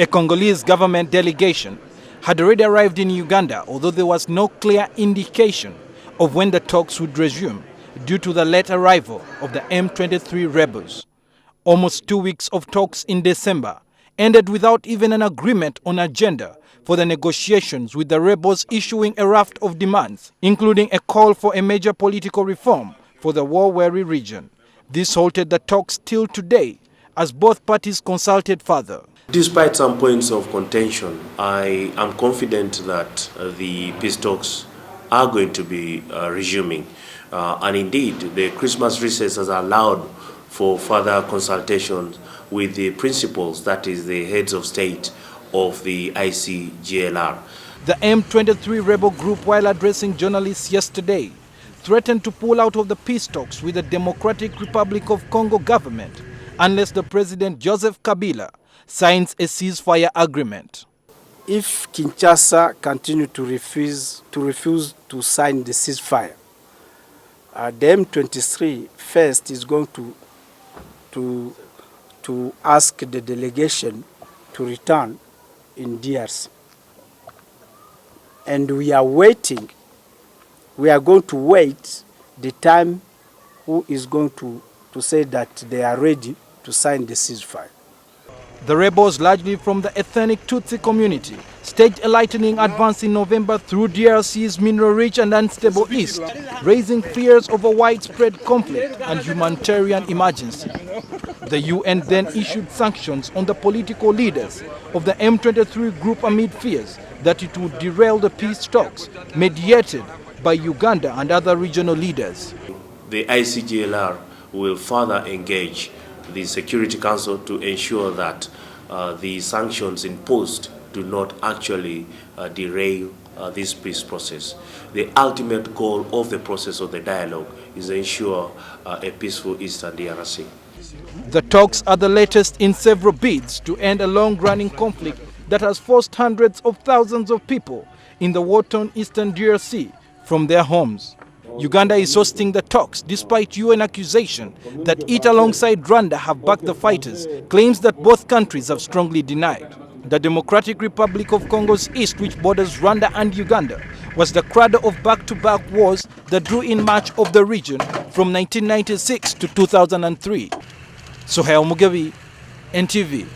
A Congolese government delegation had already arrived in Uganda, although there was no clear indication of when the talks would resume due to the late arrival of the M23 rebels. Almost 2 weeks of talks in December ended without even an agreement on agenda for the negotiations, with the rebels issuing a raft of demands, including a call for a major political reform for the war-weary region. This halted the talks till today, as both parties consulted further. Despite some points of contention, I am confident that the peace talks are going to be resuming. And indeed, the Christmas recess has allowed for further consultations with the principals, that is the heads of state of the ICGLR. The M23 Rebel group, while addressing journalists yesterday, threatened to pull out of the peace talks with the Democratic Republic of Congo government unless the President Joseph Kabila signs a ceasefire agreement. If Kinshasa continues to refuse to sign the ceasefire, the M23 first is going to ask the delegation to return in DRC. And we are waiting. We are going to wait the time who is going to say that they are ready to sign the ceasefire. The rebels, largely from the ethnic Tutsi community, staged a lightning advance in November through DRC's mineral-rich and unstable east, raising fears of a widespread conflict and humanitarian emergency. The UN then issued sanctions on the political leaders of the M23 group amid fears that it would derail the peace talks mediated by Uganda and other regional leaders. The ICGLR will further engage the Security Council to ensure that the sanctions imposed do not actually derail this peace process. The ultimate goal of the process of the dialogue is to ensure a peaceful Eastern DRC. The talks are the latest in several bids to end a long-running conflict that has forced hundreds of thousands of people in the war-torn Eastern DRC from their homes. Uganda is hosting the talks despite UN accusation that it alongside Rwanda have backed the fighters, claims that both countries have strongly denied. The Democratic Republic of Congo's east, which borders Rwanda and Uganda, was the cradle of back-to-back wars that drew in much of the region from 1996 to 2003. Sohail Mugabi, NTV.